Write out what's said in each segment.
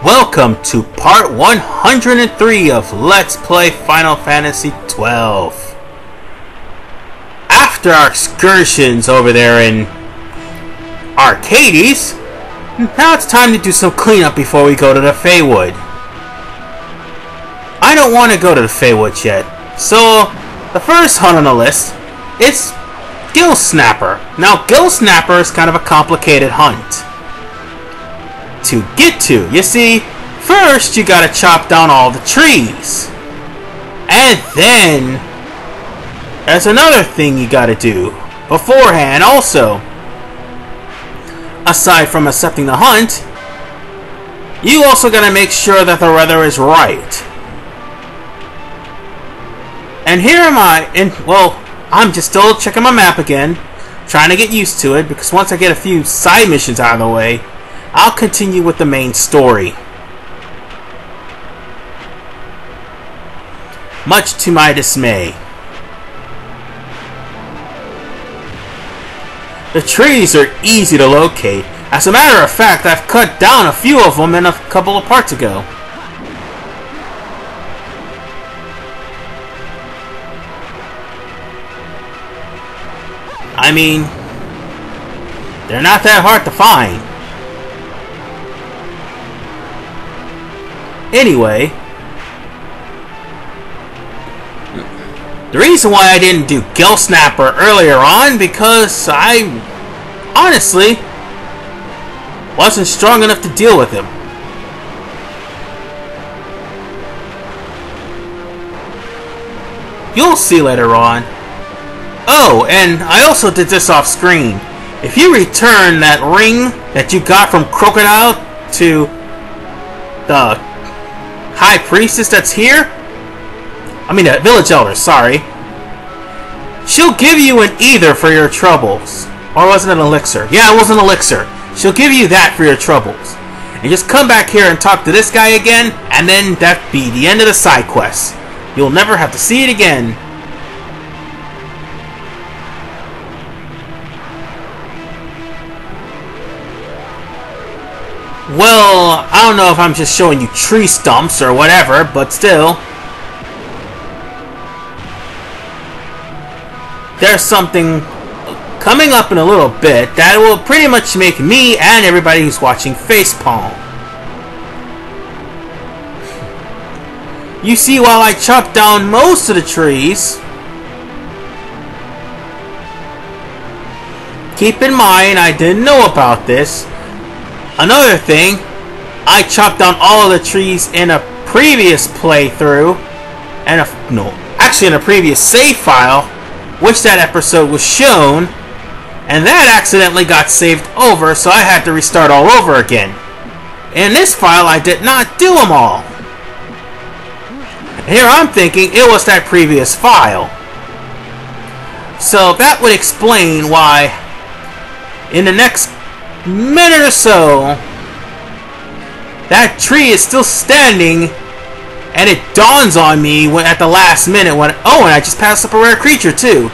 Welcome to part 103 of Let's Play Final Fantasy XII. After our excursions over there in Arcades, now it's time to do some cleanup before we go to the Feywood. I don't want to go to the Feywood yet, so the first hunt on the list is Gil Snapper. Now, Gil Snapper is kind of a complicated hunt to get to. You see, first you gotta chop down all the trees. And then there's another thing you gotta do beforehand also. Aside from accepting the hunt, you also gotta make sure that the weather is right. And here am I, I'm just still checking my map again, trying to get used to it, because once I get a few side missions out of the way, I'll continue with the main story. Much to my dismay. The trees are easy to locate. As a matter of fact, I've cut down a few of them in a couple of parts ago. I mean, they're not that hard to find. Anyway, the reason why I didn't do Gil Snapper earlier on, because I honestly wasn't strong enough to deal with him. You'll see later on. Oh, and I also did this off screen. If you return that ring that you got from Crocodile to the High Priestess that's here, the Village Elder, sorry, she'll give you an ether for your troubles. Or was it an elixir? Yeah, it was an elixir. She'll give you that for your troubles. And just come back here and talk to this guy again, and then that'd be the end of the side quest. You'll never have to see it again. Well, I don't know if I'm just showing you tree stumps or whatever, but still. There's something coming up in a little bit that will pretty much make me and everybody who's watching facepalm. You see, while I chopped down most of the trees, keep in mind I didn't know about this. Another thing, I chopped down all of the trees in a previous playthrough, and in a previous save file, which that episode was shown, and that accidentally got saved over, so I had to restart all over again. In this file, I did not do them all. Here I'm thinking it was that previous file. So that would explain why in the next minute or so that tree is still standing, and it dawns on me at the last minute and I just passed up a rare creature too.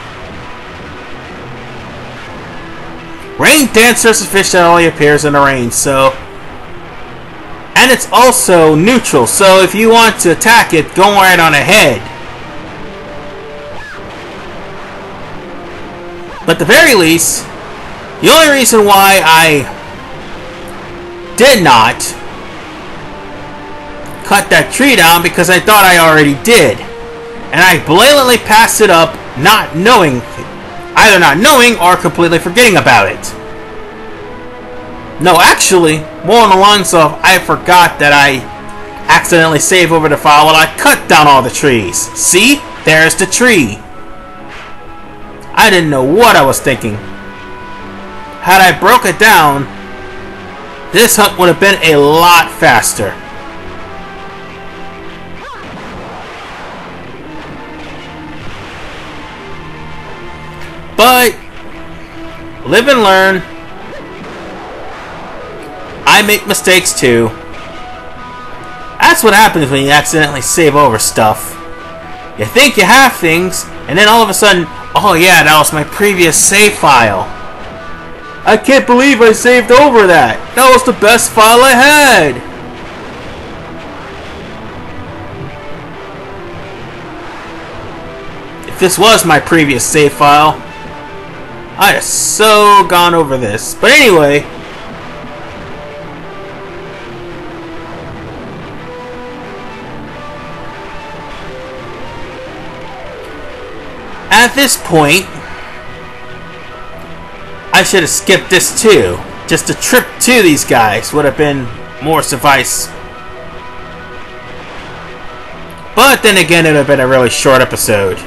Rain Dancer is a fish that only appears in the rain, and it's also neutral, so if you want to attack it, go right on ahead. But at the very least, the only reason why I did not cut that tree down because I thought I already did. And I blatantly passed it up, either not knowing or completely forgetting about it. No, actually, more on the lines of I forgot that I accidentally saved over the file while I cut down all the trees. See? There's the tree. I didn't know what I was thinking. Had I broke it down, this hunt would have been a lot faster. But live and learn. I make mistakes too. That's what happens when you accidentally save over stuff. You think you have things, and then all of a sudden, oh yeah, that was my previous save file. I can't believe I saved over that. That was the best file I had. this was my previous save file, I have so gone over this. But anyway, at this point, I should have skipped this too. Just a trip to these guys would have been more suffice. But then again, it would have been a really short episode.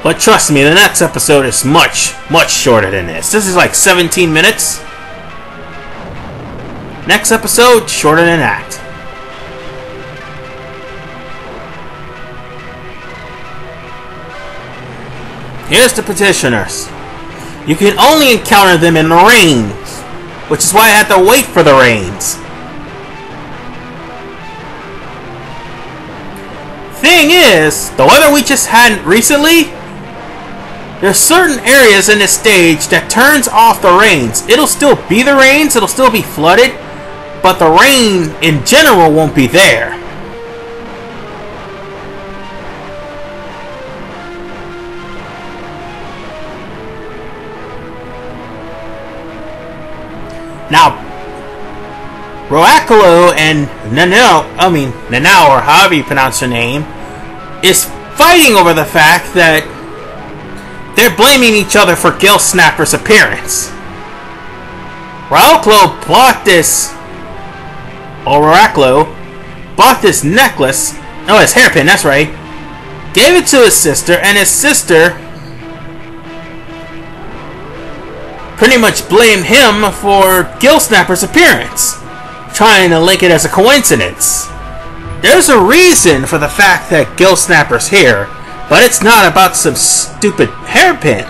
But trust me, the next episode is much, much shorter than this. This is like 17 minutes. Next episode, shorter than that. Here's the petitioners. You can only encounter them in the rains, which is why I had to wait for the rains. Thing is, the weather we just had recently, there's certain areas in this stage that turns off the rains. It'll still be the rains, it'll still be flooded, but the rain in general won't be there. Now, Roacolo and Nanao, or however you pronounce her name, is fighting over the fact that they're blaming each other for Gil Snapper's appearance. Roacolo bought this necklace, his hairpin, that's right, gave it to his sister, and his sister pretty much blamed him for Gil Snapper's appearance, trying to link it as a coincidence. There's a reason for the fact that Gil Snapper's here, but it's not about some stupid hairpin.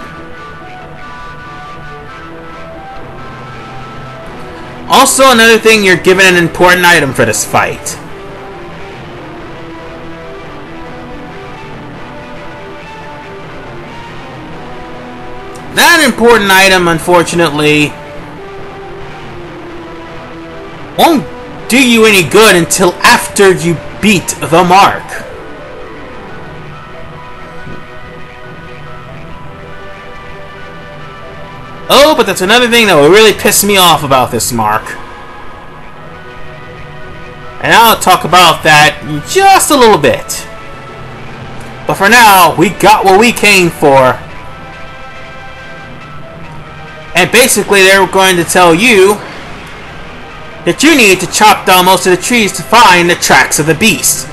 Also, another thing, you're given an important item for this fight. That important item, unfortunately, won't do you any good until after you beat the mark. Oh, but that's another thing that will really piss me off about this mark. And I'll talk about that in just a little bit. But for now, we got what we came for. And basically, they were going to tell you that you need to chop down most of the trees to find the tracks of the beast.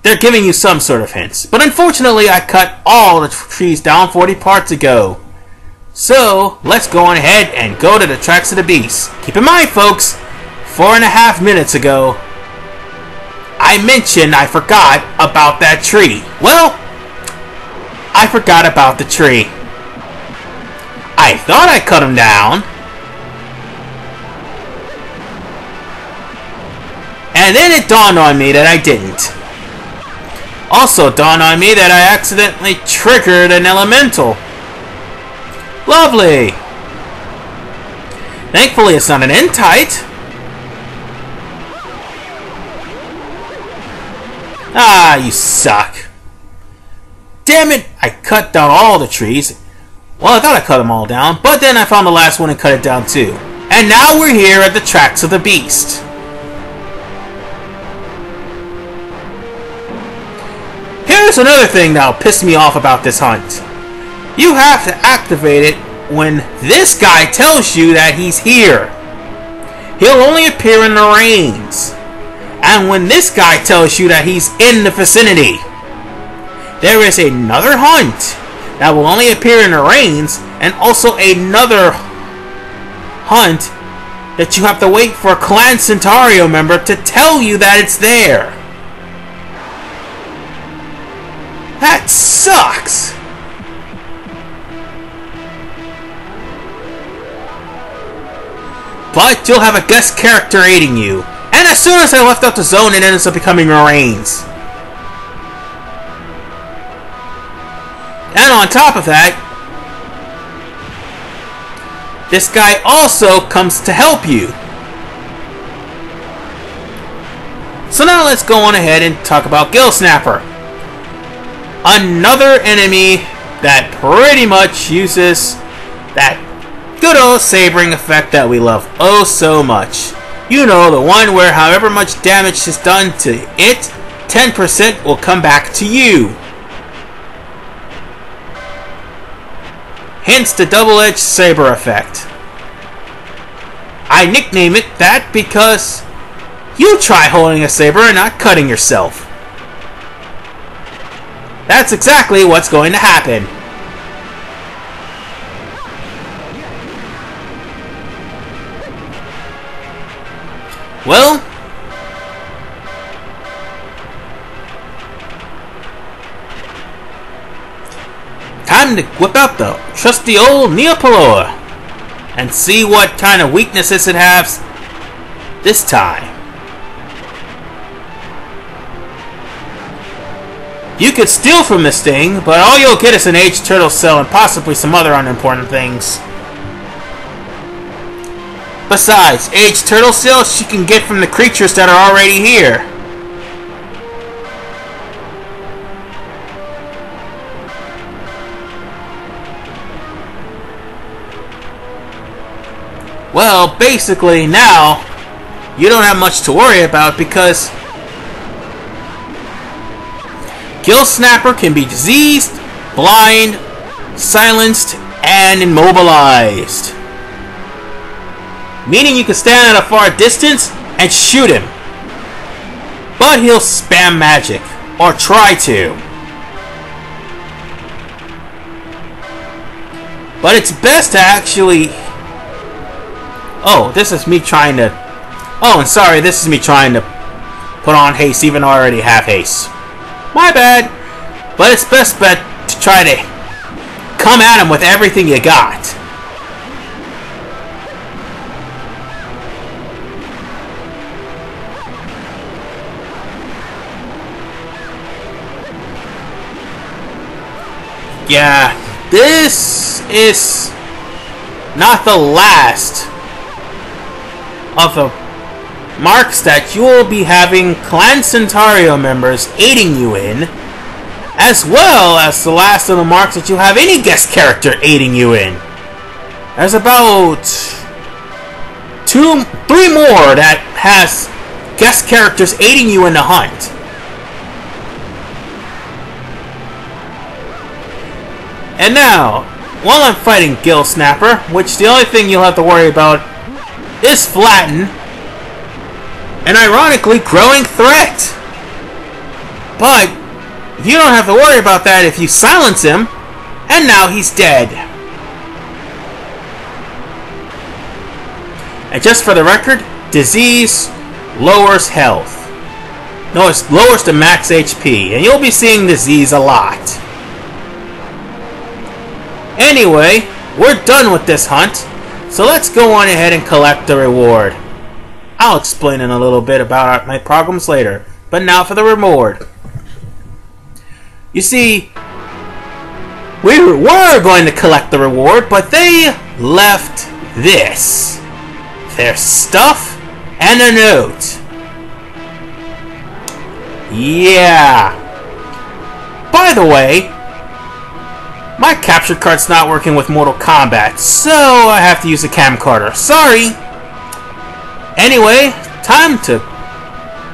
They're giving you some sort of hints. But unfortunately, I cut all the trees down 40 parts ago. So, let's go on ahead and go to the tracks of the beast. Keep in mind, folks, 4.5 minutes ago, I mentioned I forgot about that tree. Well, I forgot about the tree. I thought I cut him down. And then it dawned on me that I didn't. Also dawned on me that I accidentally triggered an elemental. Lovely. Thankfully it's not an N-Tite. Ah, you suck. Damn it, I cut down all the trees. Well, I thought I cut them all down, but then I found the last one and cut it down too. And now we're here at the tracks of the beast. Here's another thing that'll piss me off about this hunt. You have to activate it when this guy tells you that he's here. He'll only appear in the rains. And when this guy tells you that he's in the vicinity. There is another hunt that will only appear in the rains, and also another hunt that you have to wait for a Clan Centario member to tell you that it's there. That sucks! But you'll have a guest character aiding you. And as soon as I left out the zone, it ends up becoming rains. And on top of that, this guy also comes to help you. So now let's go on ahead and talk about Gil Snapper. another enemy that pretty much uses that good old sabering effect that we love oh so much. You know, the one where however much damage is done to it, 10% will come back to you. Hence the double-edged saber effect. I nickname it that because you try holding a saber and not cutting yourself. That's exactly what's going to happen. Well, time to whip out the trusty old Neopoloa and see what kind of weaknesses it has this time. You could steal from this thing, but all you'll get is an aged turtle cell and possibly some other unimportant things. Besides, aged turtle cells you can get from the creatures that are already here. Well, basically now, you don't have much to worry about because Gil Snapper can be diseased, blind, silenced, and immobilized. Meaning you can stand at a far distance and shoot him. But he'll spam magic, or try to. But it's best to actually... Oh, this is me trying to... Oh, and sorry, this is me trying to put on haste even though I already have haste. My bad. But it's best bet to try to come at him with everything you got. Yeah, this is not the last of the marks that you will be having Clan Centario members aiding you in, as well as the last of the marks that you have any guest character aiding you in. There's about 3 more that has guest characters aiding you in the hunt. And now, while I'm fighting Gil Snapper, which the only thing you'll have to worry about is Flatten, an ironically growing threat. But you don't have to worry about that if you silence him, and now he's dead. And just for the record, disease lowers health. No, it lowers the max HP, and you'll be seeing disease a lot. Anyway, we're done with this hunt, so let's go on ahead and collect the reward. I'll explain in a little bit about my problems later, but now for the reward. You see, we were going to collect the reward, but they left this. Their stuff and a note. Yeah. By the way, my capture card's not working with Mortal Kombat, so I have to use a camcorder. Sorry! Anyway, time to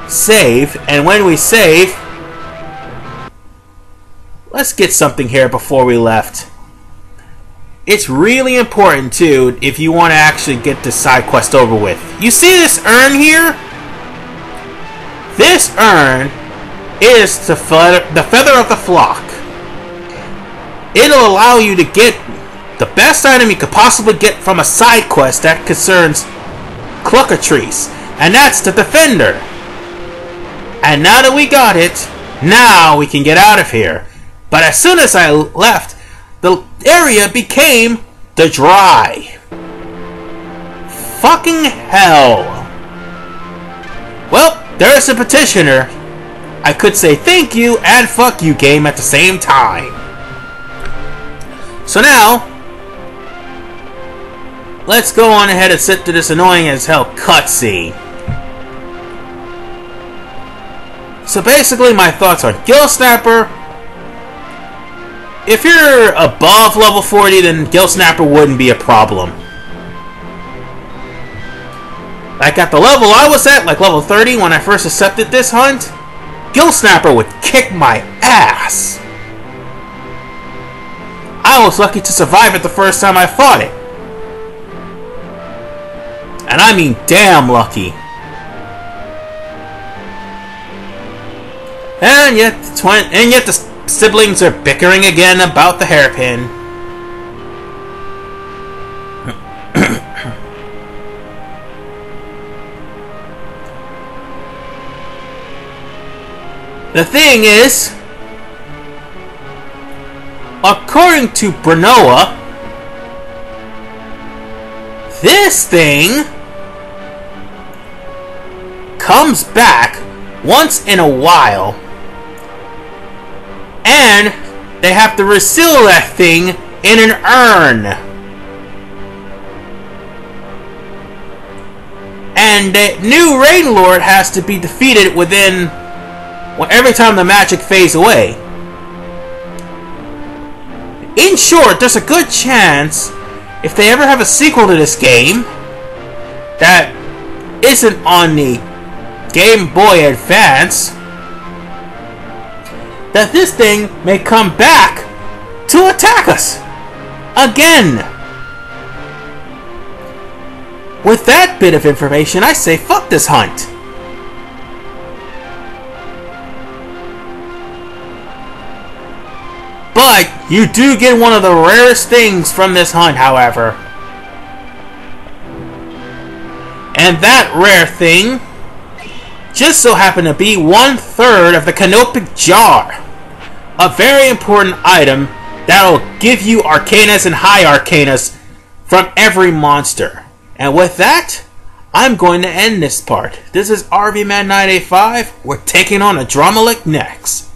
save, and when we save, let's get something here before we left. It's really important, too, if you want to actually get this side quest over with. You see this urn here? This urn is the feather of the flock. It'll allow you to get the best item you could possibly get from a side quest that concerns Cluckatrice, and that's the Defender. And now that we got it, now we can get out of here. But as soon as I left, the area became the Dry. Fucking hell. Well, there's a petitioner. I could say thank you and fuck you game at the same time. So now, let's go on ahead and sit through this annoying as hell cutscene. So basically my thoughts are Gil Snapper if you're above level 40, then Gil Snapper wouldn't be a problem. Like at the level I was at, like level 30, when I first accepted this hunt, Gil Snapper would kick my ass. I was lucky to survive it the first time I fought it. And I mean damn lucky. And yet the siblings are bickering again about the hairpin. The thing is, according to Branoa, this thing comes back once in a while, and they have to reseal that thing in an urn. And the new Rain Lord has to be defeated within every time the magic fades away. In short, there's a good chance, if they ever have a sequel to this game that isn't on the Game Boy Advance, that this thing may come back to attack us again. With that bit of information, I say fuck this hunt. But you do get one of the rarest things from this hunt, however. And that rare thing just so happened to be 1/3 of the Canopic Jar. A very important item that'll give you Arcanas and High Arcanas from every monster. And with that, I'm going to end this part. This is RVman985. We're taking on a Dromelic next.